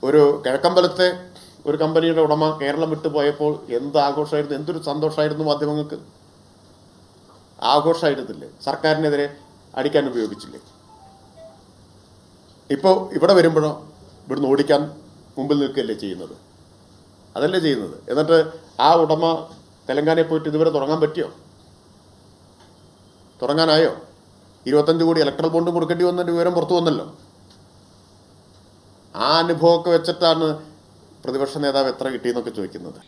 ഒരു കിഴക്കമ്പലത്തെ ഒരു കമ്പനിയുടെ ഉടമ കേരളം വിട്ടു പോയപ്പോൾ എന്ത് ആഘോഷമായിരുന്നു, എന്തൊരു സന്തോഷമായിരുന്നു മാധ്യമങ്ങൾക്ക്. ആഘോഷമായിരുന്നില്ലേ? സർക്കാരിനെതിരെ അടിക്കാൻ ഉപയോഗിച്ചില്ലേ? ഇപ്പോൾ ഇവിടെ വരുമ്പോഴോ ഇവിടുന്ന് ഓടിക്കാൻ മുമ്പിൽ നിൽക്കുകയല്ലേ ചെയ്യുന്നത്? അതല്ലേ ചെയ്യുന്നത്. എന്നിട്ട് ആ ഉടമ തെലങ്കാനയിൽ പോയിട്ട് ഇതുവരെ തുടങ്ങാൻ പറ്റിയോ? തുടങ്ങാനായോ? 25 കോടി ഇലക്ട്രൽ ബോണ്ടും കൊടുക്കേണ്ടി വന്നതിൻ്റെ വിവരം പുറത്തു വന്നല്ലോ. ആ അനുഭവമൊക്കെ വെച്ചിട്ടാണ് പ്രതിപക്ഷ നേതാവ് എത്ര കിട്ടിയെന്നൊക്കെ ചോദിക്കുന്നത്.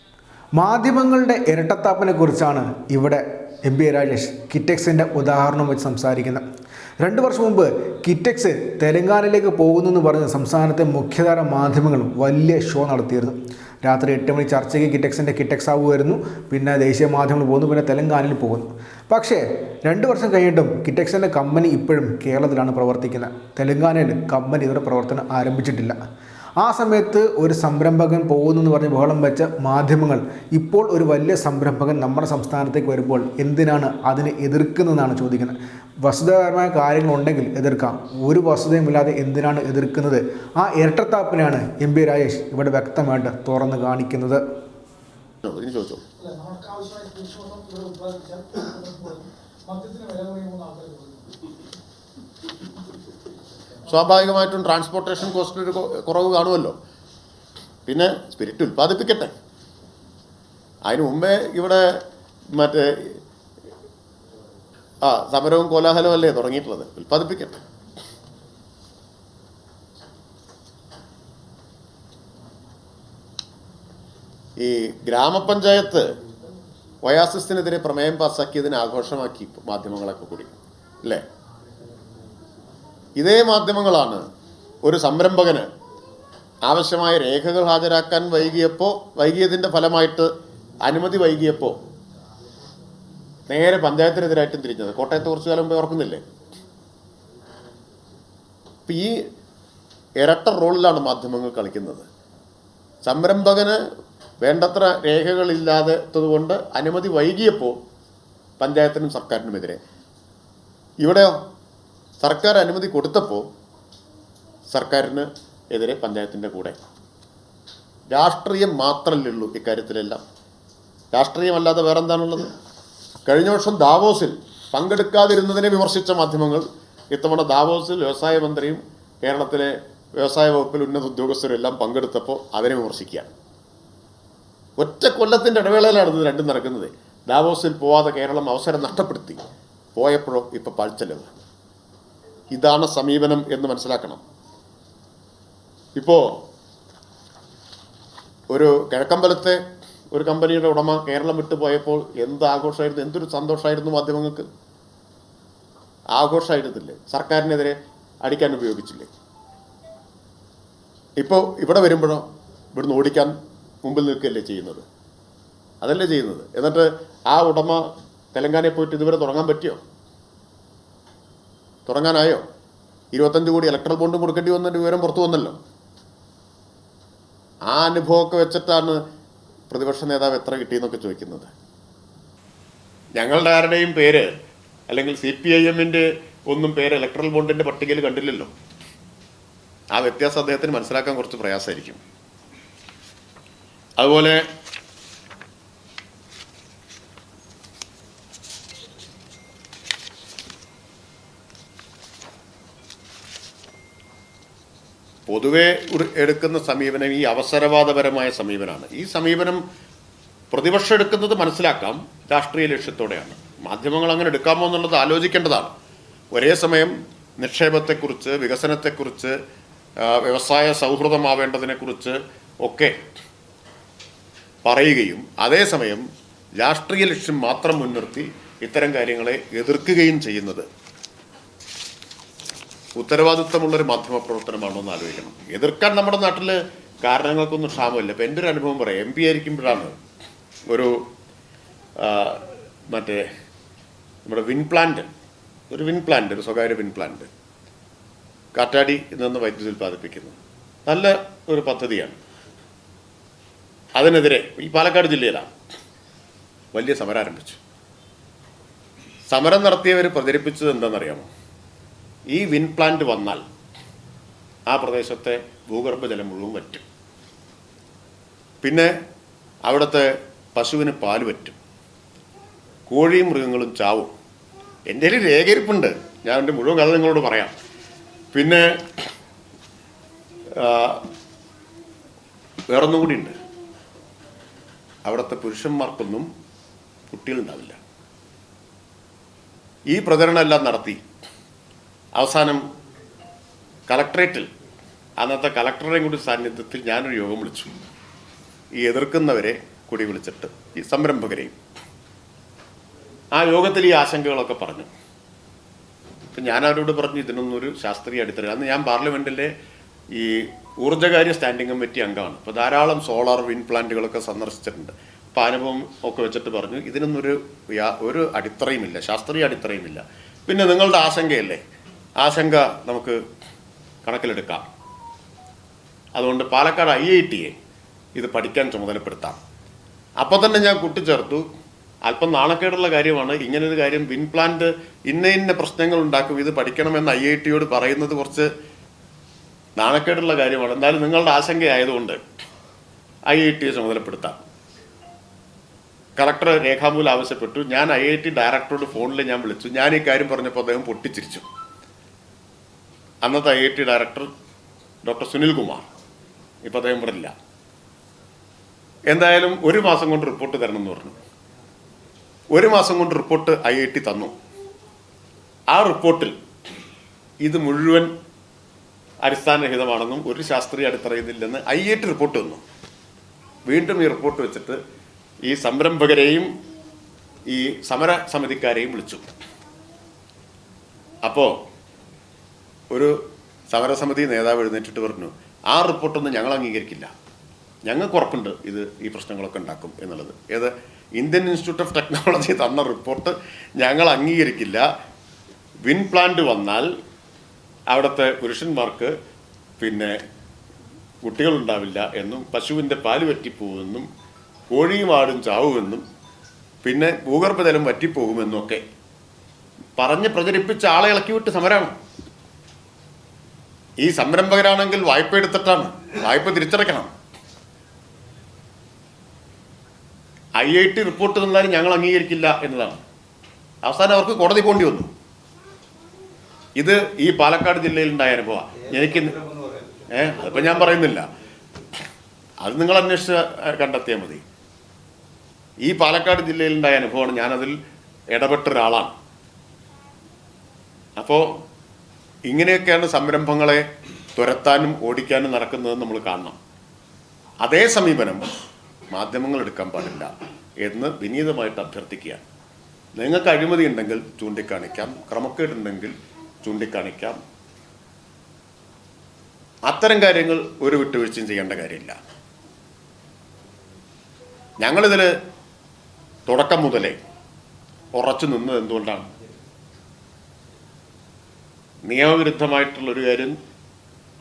മാധ്യമങ്ങളുടെ ഇരട്ടത്താപ്പിനെ കുറിച്ചാണ് ഇവിടെ എം പി രാജേഷ് കിറ്റെക്സിൻ്റെ ഉദാഹരണം വെച്ച് സംസാരിക്കുന്നത്. 2 വർഷം മുമ്പ് കിറ്റെക്സ് തെലങ്കാനയിലേക്ക് പോകുന്നെന്ന് പറഞ്ഞ് സംസ്ഥാനത്തെ മുഖ്യധാര മാധ്യമങ്ങളും വലിയ ഷോ നടത്തിയിരുന്നു. രാത്രി 8 മണി ചർച്ചയ്ക്ക് കിറ്റെക്സ് ആവുമായിരുന്നു. പിന്നെ ദേശീയ മാധ്യമങ്ങൾ പോകുന്നു, പിന്നെ തെലങ്കാനയിൽ പോകുന്നു. പക്ഷേ 2 വർഷം കഴിഞ്ഞിട്ടും കിറ്റെക്സിൻ്റെ കമ്പനി ഇപ്പോഴും കേരളത്തിലാണ് പ്രവർത്തിക്കുന്നത്. തെലങ്കാനയിൽ കമ്പനി ഇതുവരെ പ്രവർത്തനം ആരംഭിച്ചിട്ടില്ല. ആ സമയത്ത് ഒരു സംരംഭകൻ പോകുന്നെന്ന് പറഞ്ഞ് ബഹളം വെച്ച മാധ്യമങ്ങൾ ഇപ്പോൾ ഒരു വലിയ സംരംഭകൻ നമ്മുടെ സംസ്ഥാനത്തേക്ക് വരുമ്പോൾ എന്തിനാണ് അതിനെ എതിർക്കുന്നതെന്നാണ് ചോദിക്കുന്നത്. വസ്തുതാപരമായ കാര്യങ്ങളുണ്ടെങ്കിൽ എതിർക്കാം, ഒരു വസ്തുതയുമില്ലാതെ എന്തിനാണ് എതിർക്കുന്നത്? ആ ഇരട്ടത്താപ്പിനാണ് എം പി രാജേഷ് ഇവിടെ വ്യക്തമായിട്ട് തുറന്ന് കാണിക്കുന്നത്. സ്വാഭാവികമായിട്ടും ട്രാൻസ്പോർട്ടേഷൻ കോസ്റ്റിനൊരു കുറവ് കാണുമല്ലോ. പിന്നെ സ്പിരിറ്റ് ഉൽപ്പാദിപ്പിക്കട്ടെ. അതിന് മുമ്പേ ഇവിടെ മറ്റേ സമരവും കോലാഹലവും അല്ലേ തുടങ്ങിയിട്ടുള്ളത്. ഉൽപ്പാദിപ്പിക്കട്ടെ. ഈ ഗ്രാമപഞ്ചായത്ത് ഒയാസിസിനെതിരെ പ്രമേയം പാസ്സാക്കിയതിന് ആഘോഷമാക്കി മാധ്യമങ്ങളൊക്കെ കൂടി അല്ലേ? ഇതേ മാധ്യമങ്ങളാണ് ഒരു സംരംഭകന് ആവശ്യമായ രേഖകൾ ഹാജരാക്കാൻ വൈകിയതിൻ്റെ ഫലമായിട്ട് അനുമതി വൈകിയപ്പോൾ നേരെ പഞ്ചായത്തിനെതിരായിട്ടും തിരിഞ്ഞത്. കോട്ടയത്ത് കുറച്ചു കാലം മുമ്പ് ഓർക്കുന്നില്ലേ? ഇപ്പം ഈ ഇരട്ട റോളിലാണ് മാധ്യമങ്ങൾ കളിക്കുന്നത്. സംരംഭകന് വേണ്ടത്ര രേഖകളില്ലാത്തതുകൊണ്ട് അനുമതി വൈകിയപ്പോൾ പഞ്ചായത്തിനും സർക്കാരിനുമെതിരെ. ഇവിടെയോ സർക്കാർ അനുമതി കൊടുത്തപ്പോൾ സർക്കാരിന് എതിരെ പഞ്ചായത്തിൻ്റെ കൂടെ. രാഷ്ട്രീയം മാത്രമല്ലേ ഉള്ളൂ ഇക്കാര്യത്തിലെല്ലാം. രാഷ്ട്രീയമല്ലാതെ വേറെന്താണുള്ളത്? കഴിഞ്ഞ വർഷം ദാവോസിൽ പങ്കെടുക്കാതിരുന്നതിനെ വിമർശിച്ച മാധ്യമങ്ങൾ ഇത്തവണ ദാവോസിൽ വ്യവസായ മന്ത്രിയും കേരളത്തിലെ വ്യവസായ വകുപ്പിൽ ഉന്നത ഉദ്യോഗസ്ഥരും എല്ലാം പങ്കെടുത്തപ്പോൾ അതിനെ വിമർശിക്കുകയാണ്. ഒറ്റ കൊല്ലത്തിൻ്റെ ഇടവേളയിലാണ് ഇത് രണ്ടും നടക്കുന്നത്. ദാവോസിൽ പോവാതെ കേരളം അവസരം നഷ്ടപ്പെടുത്തി. പോയപ്പോഴോ ഇപ്പോൾ പാഴ്ചെലവ്. ഇതാണ് സമീപനം എന്ന് മനസ്സിലാക്കണം. ഇപ്പോൾ ഒരു കിഴക്കമ്പലത്തെ ഒരു കമ്പനിയുടെ ഉടമ കേരളം വിട്ടു പോയപ്പോൾ എന്ത് ആഘോഷമായിരുന്നു, എന്തൊരു സന്തോഷമായിരുന്നു മാധ്യമങ്ങൾക്ക്. ആഘോഷമായിരുന്നില്ലേ? സർക്കാരിനെതിരെ അടിക്കാൻ ഉപയോഗിച്ചില്ലേ? ഇപ്പോൾ ഇവിടെ വരുമ്പോഴോ ഇവിടുന്ന് ഓടിക്കാൻ മുമ്പിൽ നിൽക്കുകയല്ലേ ചെയ്യുന്നത്? അതല്ലേ ചെയ്യുന്നത്. എന്നിട്ട് ആ ഉടമ തെലങ്കാനയിൽ പോയിട്ട് ഇതുവരെ തുടങ്ങാൻ പറ്റിയോ? തുടങ്ങാനായോ? 25 കോടി ഇലക്ട്രൽ ബോണ്ടും കൊടുക്കേണ്ടി വന്നതിൻ്റെ വിവരം പുറത്തു വന്നല്ലോ. ആ അനുഭവമൊക്കെ വെച്ചിട്ടാണ് പ്രതിപക്ഷ നേതാവ് എത്ര കിട്ടിയെന്നൊക്കെ ചോദിക്കുന്നത്. ഞങ്ങളുടെ ആരുടെയും പേര് അല്ലെങ്കിൽ CPIM-ൻ്റെ ഒന്നും പേര് ഇലക്ട്രൽ ബോണ്ടിൻ്റെ പട്ടികയിൽ കണ്ടില്ലല്ലോ. ആ വ്യത്യാസം അദ്ദേഹത്തിന് മനസ്സിലാക്കാൻ കുറച്ച് പ്രയാസമായിരിക്കും. അതുപോലെ പൊതുവെ എടുക്കുന്ന സമീപനം ഈ അവസരവാദപരമായ സമീപനമാണ്. ഈ സമീപനം പ്രതിപക്ഷം എടുക്കുന്നത് മനസ്സിലാക്കാം, രാഷ്ട്രീയ ലക്ഷ്യത്തോടെയാണ്. മാധ്യമങ്ങൾ അങ്ങനെ എടുക്കാമോ എന്നുള്ളത് ആലോചിക്കേണ്ടതാണ്. ഒരേ സമയം നിക്ഷേപത്തെക്കുറിച്ച്, വികസനത്തെക്കുറിച്ച്, വ്യവസായ സൗഹൃദമാവേണ്ടതിനെക്കുറിച്ച് ഒക്കെ പറയുകയും അതേസമയം രാഷ്ട്രീയ ലക്ഷ്യം മാത്രം മുൻനിർത്തി ഇത്തരം കാര്യങ്ങളെ എതിർക്കുകയും ചെയ്യുന്നത് ഉത്തരവാദിത്വമുള്ളൊരു മാധ്യമ പ്രവർത്തനമാണോ എന്ന് ആലോചിക്കണം. എതിർക്കാൻ നമ്മുടെ നാട്ടിൽ കാരണങ്ങൾക്കൊന്നും ക്ഷാമമില്ല. ഇപ്പം എൻ്റെ ഒരു അനുഭവം പറയാം. MP ആയിരിക്കുമ്പോഴാണ് ഒരു നമ്മുടെ ഒരു സ്വകാര്യ വിൻ പ്ലാന്റ് കാറ്റാടി നിന്ന് വൈദ്യുതി ഉൽപ്പാദിപ്പിക്കുന്നു. നല്ല ഒരു പദ്ധതിയാണ്. അതിനെതിരെ ഈ പാലക്കാട് ജില്ലയിലാണ് വലിയ സമരം ആരംഭിച്ചു. സമരം നടത്തിയവർ പ്രചരിപ്പിച്ചത് എന്താണെന്നറിയാമോ? ഈ വിൻ പ്ലാന്റ് വന്നാൽ ആ പ്രദേശത്തെ ഭൂഗർഭജലം മുഴുവൻ വറ്റും. പിന്നെ അവിടുത്തെ പശുവിന് പാല് വറ്റും, കോഴിയും മൃഗങ്ങളും ചാവും. എൻ്റെ കയ്യിൽ രേഖയിരിപ്പുണ്ട്, ഞാൻ എൻ്റെ മുഴുവൻ കഥ നിങ്ങളോട് പറയാം. പിന്നെ വേറൊന്നും കൂടിയുണ്ട്, അവിടുത്തെ പുരുഷന്മാർക്കൊന്നും കുട്ടികളുണ്ടാവില്ല. ഈ പ്രചരണം എല്ലാം നടത്തി അവസാനം കളക്ടറേറ്റിൽ അന്നത്തെ കളക്ടറുടെയും കൂടി സാന്നിധ്യത്തിൽ ഞാനൊരു യോഗം വിളിച്ചു. ഈ എതിർക്കുന്നവരെ കൂടി വിളിച്ചിട്ട്, ഈ സംരംഭകരെയും. ആ യോഗത്തിൽ ഈ ആശങ്കകളൊക്കെ പറഞ്ഞു. അപ്പം ഞാൻ അവരോട് പറഞ്ഞു, ഇതിനൊന്നൊരു ശാസ്ത്രീയ അടിത്തറ. അന്ന് ഞാൻ പാർലമെൻറ്റിലെ ഈ ഊർജ്ജകാര്യ സ്റ്റാൻഡിംഗ് കമ്മിറ്റി അംഗമാണ്. അപ്പോൾ ധാരാളം സോളാർ വിൻഡ് പ്ലാന്റുകളൊക്കെ സന്ദർശിച്ചിട്ടുണ്ട്. അപ്പോൾ അനുഭവം ഒക്കെ വെച്ചിട്ട് പറഞ്ഞു, ഇതിനൊന്നൊരു അടിത്തറയുമില്ല, ശാസ്ത്രീയ അടിത്തറയുമില്ല. പിന്നെ നിങ്ങളുടെ ആശങ്കയല്ലേ, ആശങ്ക നമുക്ക് കണക്കിലെടുക്കാം. അതുകൊണ്ട് പാലക്കാട് IIT-യെ ഇത് പഠിക്കാൻ ചുമതലപ്പെടുത്താം. അപ്പോൾ തന്നെ ഞാൻ കൂട്ടിച്ചേർത്തു, അല്പം നാണക്കേടുള്ള കാര്യമാണ് ഇങ്ങനൊരു കാര്യം, വിൻഡ് പ്ലാന്റ് ഇന്ന പ്രശ്നങ്ങൾ ഉണ്ടാക്കും, ഇത് പഠിക്കണമെന്ന് IIT-യോട് പറയുന്നത് കുറച്ച് നാണക്കേടുള്ള കാര്യമാണ്. എന്തായാലും നിങ്ങളുടെ ആശങ്കയായതുകൊണ്ട് IIT-യെ ചുമതലപ്പെടുത്താം. കളക്ടർ രേഖാമൂലം ആവശ്യപ്പെട്ടു. ഞാൻ IIT ഡയറക്ടറോട് ഫോണിൽ ഞാൻ വിളിച്ചു. ഞാൻ ഈ കാര്യം പറഞ്ഞപ്പോൾ അദ്ദേഹം പൊട്ടിച്ചിരിച്ചു. അന്നത്തെ IIT ഡയറക്ടർ ഡോക്ടർ സുനിൽകുമാർ, ഇപ്പം അദ്ദേഹം ഇവിടെ ഇല്ല. എന്തായാലും 1 മാസം കൊണ്ട് റിപ്പോർട്ട് തരണം എന്ന് പറഞ്ഞു. 1 മാസം കൊണ്ട് റിപ്പോർട്ട് IIT തന്നു. ആ റിപ്പോർട്ടിൽ ഇത് മുഴുവൻ അടിസ്ഥാനരഹിതമാണെന്നും ഒരു ശാസ്ത്രീയ അടിത്തറയുന്നില്ലെന്ന് IIT റിപ്പോർട്ട് തന്നു. വീണ്ടും ഈ റിപ്പോർട്ട് വെച്ചിട്ട് ഈ സംരംഭകരെയും ഈ സമര സമിതിക്കാരെയും വിളിച്ചു. അപ്പോൾ ഒരു സമരസമിതി നേതാവ് എഴുന്നേറ്റിട്ട് പറഞ്ഞു, ആ റിപ്പോർട്ടൊന്നും ഞങ്ങൾ അംഗീകരിക്കില്ല, ഞങ്ങൾക്ക് ഉറപ്പുണ്ട് ഇത് ഈ പ്രശ്നങ്ങളൊക്കെ ഉണ്ടാക്കും എന്നുള്ളത്. ഏത് ഇന്ത്യൻ ഇൻസ്റ്റിറ്റ്യൂട്ട് ഓഫ് ടെക്നോളജി തന്ന റിപ്പോർട്ട് ഞങ്ങൾ അംഗീകരിക്കില്ല. വിൻഡ് പ്ലാന്റ് വന്നാൽ അവിടുത്തെ പുരുഷന്മാർക്ക് പിന്നെ കുട്ടികളുണ്ടാവില്ല എന്നും, പശുവിൻ്റെ പാല് വറ്റിപ്പോകുമെന്നും, കോഴിയും ആടും ചാവുമെന്നും, പിന്നെ ഭൂഗർഭജലം വറ്റിപ്പോകുമെന്നും ഒക്കെ പറഞ്ഞ് പ്രചരിപ്പിച്ച ആളെ ഇളക്കി വിട്ട് സമരമാണ്. ഈ സംരംഭകരാണെങ്കിൽ വായ്പ എടുത്തിട്ടാണ്, വായ്പ തിരിച്ചടയ്ക്കണം. IIT റിപ്പോർട്ട് തന്നാലും ഞങ്ങൾ അംഗീകരിക്കില്ല എന്നതാണ്. അവസാനം അവർക്ക് കോടതി പോകേണ്ടി വന്നു. ഇത് ഈ പാലക്കാട് ജില്ലയിലുണ്ടായ അനുഭവമാണ്. എനിക്ക് അതിപ്പോൾ ഞാൻ പറയുന്നില്ല, അത് നിങ്ങൾ അന്വേഷിച്ച് കണ്ടെത്തിയാൽ മതി. ഈ പാലക്കാട് ജില്ലയിലുണ്ടായ അനുഭവമാണ്, ഞാനതിൽ ഇടപെട്ട ഒരാളാണ്. അപ്പോൾ ഇങ്ങനെയൊക്കെയാണ് സംരംഭങ്ങളെ തുരത്താനും ഓടിക്കാനും നടക്കുന്നതെന്ന് നമ്മൾ കാണണം. അതേ സമീപനം മാധ്യമങ്ങൾ എടുക്കാൻ പാടില്ല എന്ന് വിനീതമായിട്ട് അഭ്യർത്ഥിക്കുക. നിങ്ങൾക്ക് അഴിമതി ഉണ്ടെങ്കിൽ ചൂണ്ടിക്കാണിക്കാം, ക്രമക്കേടുണ്ടെങ്കിൽ ചൂണ്ടിക്കാണിക്കാം. അത്തരം കാര്യങ്ങൾ ഒരു വിട്ടുവീഴ്ചയും ചെയ്യേണ്ട കാര്യമില്ല. ഞങ്ങളിതിൽ തുടക്കം മുതലേ ഉറച്ചു നിന്നത് എന്തുകൊണ്ടാണ്? നിയമവിരുദ്ധമായിട്ടുള്ളൊരു കാര്യം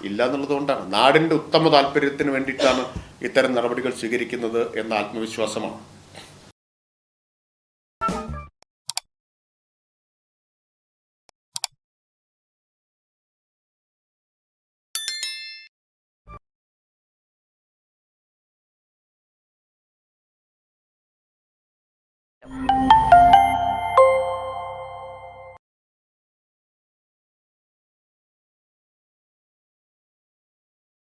ഇല്ല എന്നുള്ളത് കൊണ്ടാണ്. നാടിൻ്റെ ഉത്തമ താല്പര്യത്തിന് വേണ്ടിയിട്ടാണ് ഇത്തരം നടപടികൾ സ്വീകരിക്കുന്നത് എന്ന ആത്മവിശ്വാസമാണ്.